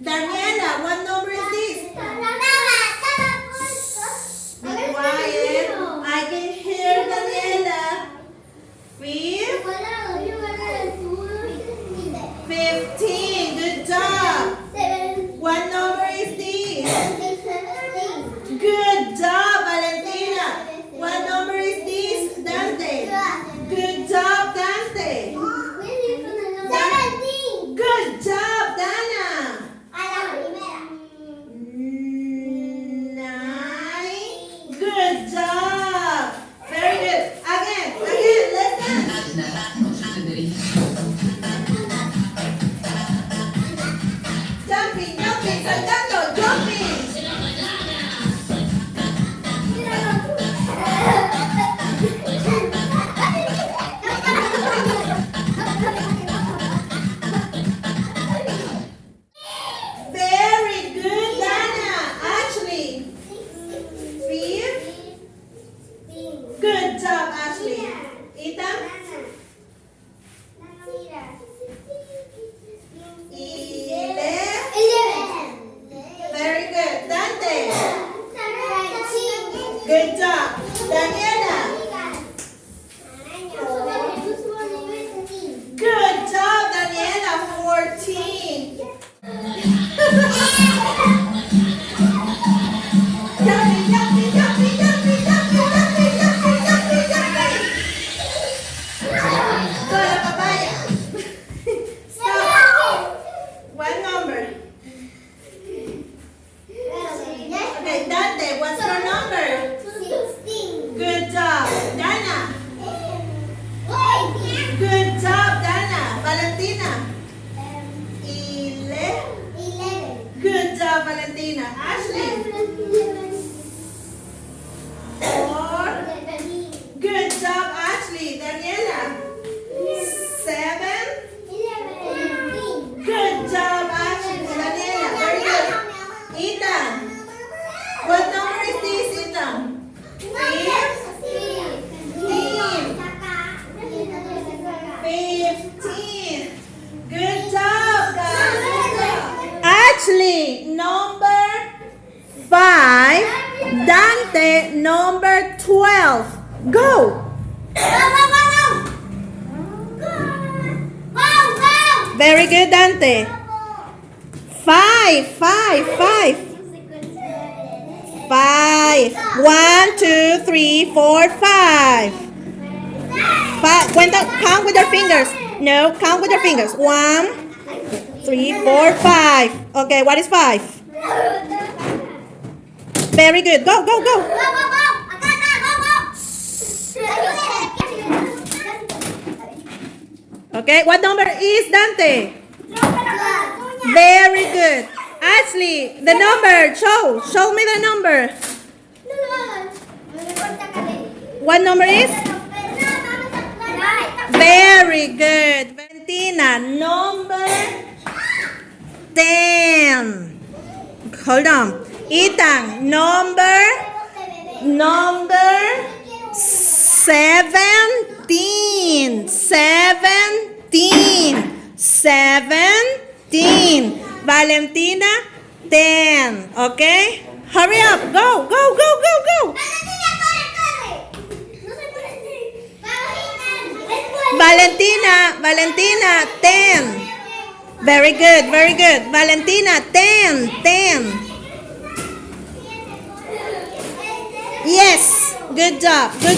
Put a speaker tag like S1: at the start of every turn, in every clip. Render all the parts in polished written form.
S1: Daniela, what number is this? Be quiet. I can hear Daniela. 15. Good job. What number is this? Good job, Valentina. What number is this, Dante? Good job, Dante. Good job, Dana. 9. Good job. Very good. Again, let's dance. Jumping, saltando, jumping. Very good, Dana. Ashley. 15. Good job, Ashley. Ethan. 11. Very good. Dante. Good job. Daniela. Good job, Daniela. 14. Go la papaya. Stop. What number? Okay, Dante, what's your number?
S2: 16.
S1: Good job. Dana. Good job, Dana. Valentina. 11. Good job, Valentina. Ashley. 4. Good job, Ashley. Daniela. 7. Good job, Ashley. Daniela. Very good. Ethan. What number is this, Ethan? 15. Good job, guys. Ashley, number 5. Dante, number 12. Go. Very good, Dante. 5. 1, 2, 3, 4, 5. 5. Count with your fingers. No, count with your fingers. 1, 3, 4, 5. Okay, what is 5? Very good. Go. Okay, what number is Dante? Very good. Ashley, the number. Show me the number. What number is? Very good. Valentina, number 10. Hold on. Ethan, number 17. 17. Valentina, 10. Okay? Hurry up. Go. Valentina, 10. Very good. Valentina, 10. Yes. Good job. Go.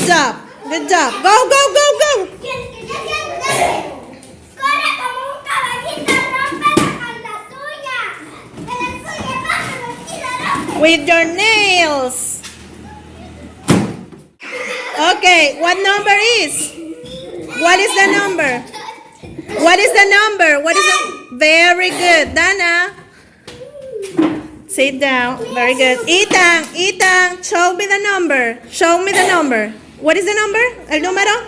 S1: With your nails. Okay, what number is? What is the number? Very good. Dana. Sit down. Very good. Ethan, show me the number. What is the number? El número?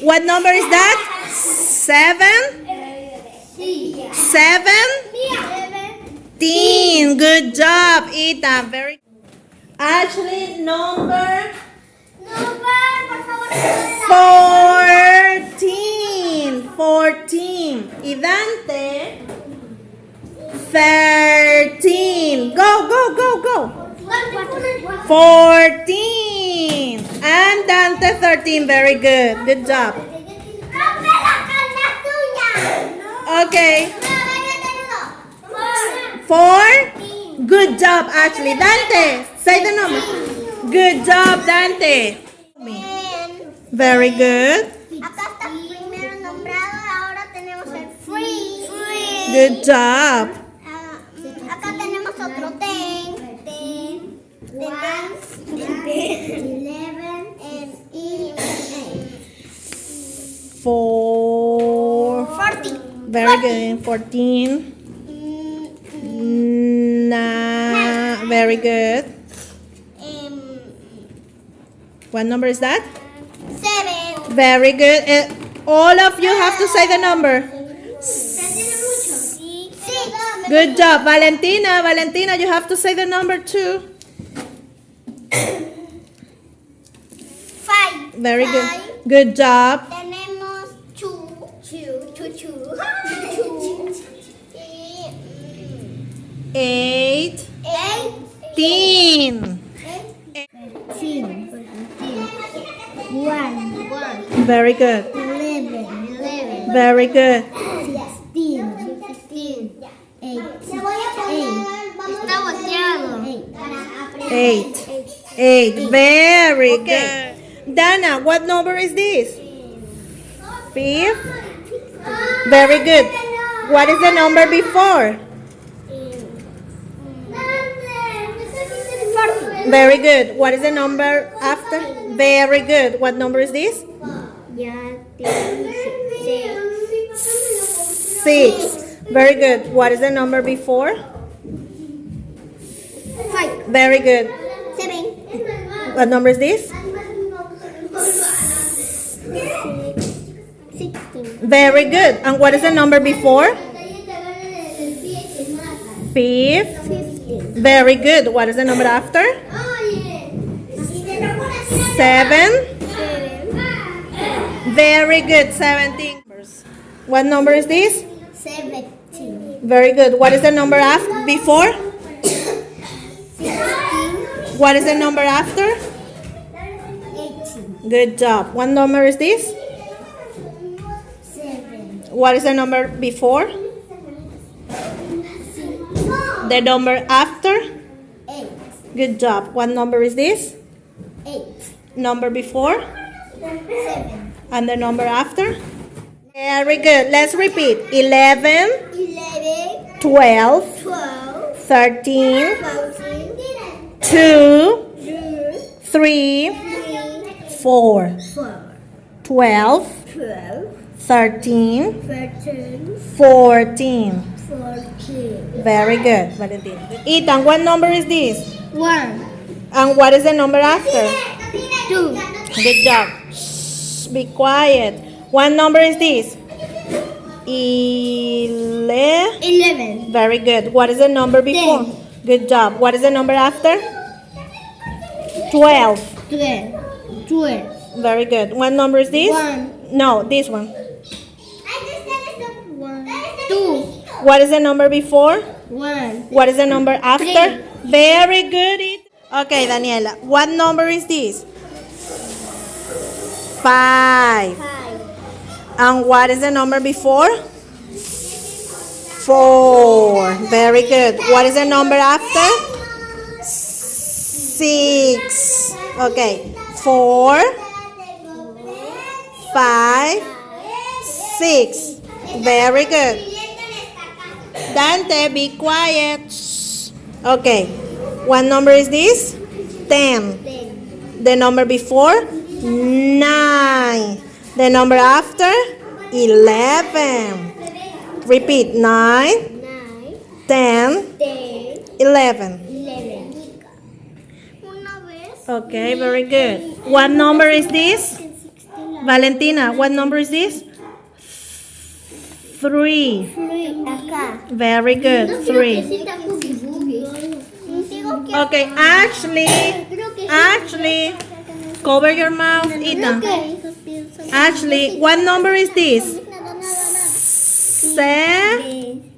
S1: What number is that? 7? 17. Good job, Ethan. Very. Ashley, number 14. Y Dante, 13. Go, go, go, go. 14. And Dante 13. Very good. Good job. Okay. 4. Good job, actually. Dante, say the number. Good job, Dante. Very good.
S2: Acá está primero nombrado, ahora tenemos el free.
S1: Good job.
S2: Acá tenemos otro 10. 11 and
S1: 4.
S2: 14.
S1: Very good. 14. Very good. What number is that?
S2: 7.
S1: Very good. All of you have to say the number. Good job. Valentina, you have to say the number too.
S2: 5.
S1: Very good. Good job.
S2: Tenemos 2.
S1: 18.
S2: 1.
S1: Very good.
S2: 11.
S1: Very good.
S2: 16. 8. Está volteado.
S1: 8. 8. Very good. Dana, what number is this? 5. Very good. What is the number before?
S2: 40.
S1: Very good. What is the number after? Very good. What number is this?
S2: Ya tiene
S1: 6. Very good. What is the number before?
S2: 5.
S1: Very good.
S2: 7.
S1: What number is this?
S2: 16.
S1: Very good. And what is the number before? 5.
S2: 15.
S1: Very good. What is the number after? 7. Very good. 17. What number is this?
S2: 17.
S1: Very good. What is the number after? Before?
S2: 16.
S1: What is the number after?
S2: 18.
S1: Good job. What number is this?
S2: 7.
S1: What is the number before? The number after?
S2: 8.
S1: Good job. What number is this?
S2: 8.
S1: Number before?
S2: 7.
S1: And the number after? Very good. Let's repeat. 11,
S2: 11.
S1: 12,
S2: 12.
S1: 13,
S2: 14.
S1: 2,
S2: 2.
S1: 3,
S2: 3.
S1: 4,
S2: 4.
S1: 12,
S2: 12.
S1: 13,
S2: 13.
S1: 14.
S2: 14.
S1: Very good, Valentina. Ethan, what number is this?
S2: 1.
S1: And what is the number after?
S2: 2.
S1: Good job. Shh, be quiet. What number is this? 11. Very good. What is the number before?
S2: 10.
S1: Good job. What is the number after? 12.
S2: 12.
S1: Very good. What number is this?
S2: 1.
S1: No, this one.
S2: 1. 2.
S1: What is the number before?
S2: 1.
S1: What is the number after? Very good. Okay, Daniela. What number is this? 5.
S2: 5.
S1: And what is the number before? 4. Very good. What is the number after? 6. Okay. 4, 5, 6. Very good. Dante, be quiet. Shh. Okay. What number is this? 10.
S2: 10.
S1: The number before? 9. The number after? 11. Repeat. 9,
S2: 9.
S1: 10,
S2: 10.
S1: 11.
S2: 11. Una vez.
S1: Okay, very good. What number is this? Valentina, what number is this? 3.
S2: Acá.
S1: Very good. 3. Okay, actually, cover your mouth, Ethan. Actually, what number is this?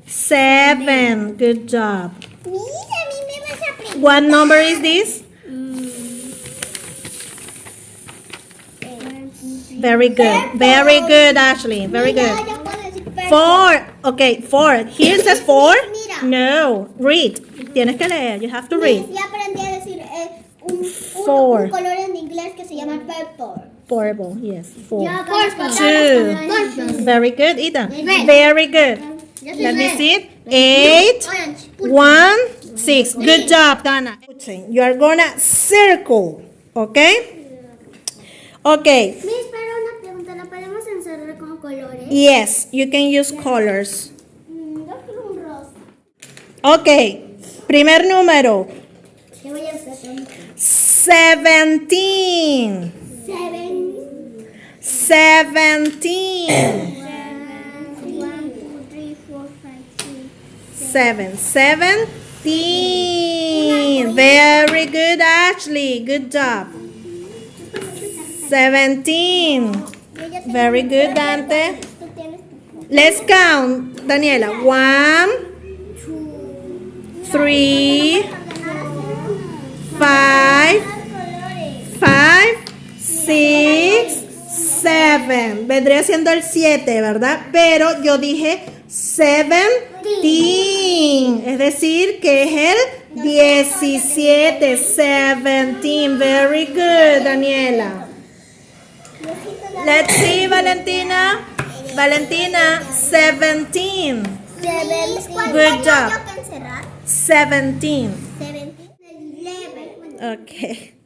S1: 7. Good job.
S2: Mira, a mí me vas a aprender.
S1: What number is this? Very good. Very good, Ashley. Very
S2: Mira,
S1: good.
S2: ya puedo decir purple.
S1: 4. Okay, 4. Here says 4.
S2: Mira.
S1: No. Read. Tienes que leer. You have to read.
S2: Ya aprendí a decir un
S1: Four.
S2: color en inglés que se llama purple.
S1: Purple. Yes. 4.
S2: Purple.
S1: 2. Very good, Ethan. Very good. Let me see it. 8.
S2: Orange.
S1: 1. 6. Good job, Dana. You are gonna circle. Okay? Okay.
S2: Miss, pero una pregunta, ¿la podemos encerrar con colores?
S1: Yes, you can use colors.
S2: Yo quiero un rosa.
S1: Okay. Primer número.
S2: ¿Qué voy a hacer?
S1: 17.
S2: 7.
S1: 17.
S2: 1, 2, 3, 4, 5, 6.
S1: 7. 17. Very good, Ashley. Good job. 17. Very good, Dante.
S2: Tú tienes
S1: Let's count, Daniela. 1, 3, 5, 6, 7. Vendría siendo el 7, ¿verdad? Pero yo dije 17. Es decir, que es el 17. 17. Very good, Daniela. Let's see, Valentina. Valentina, 17. Good job. 17.
S2: 11.
S1: Okay.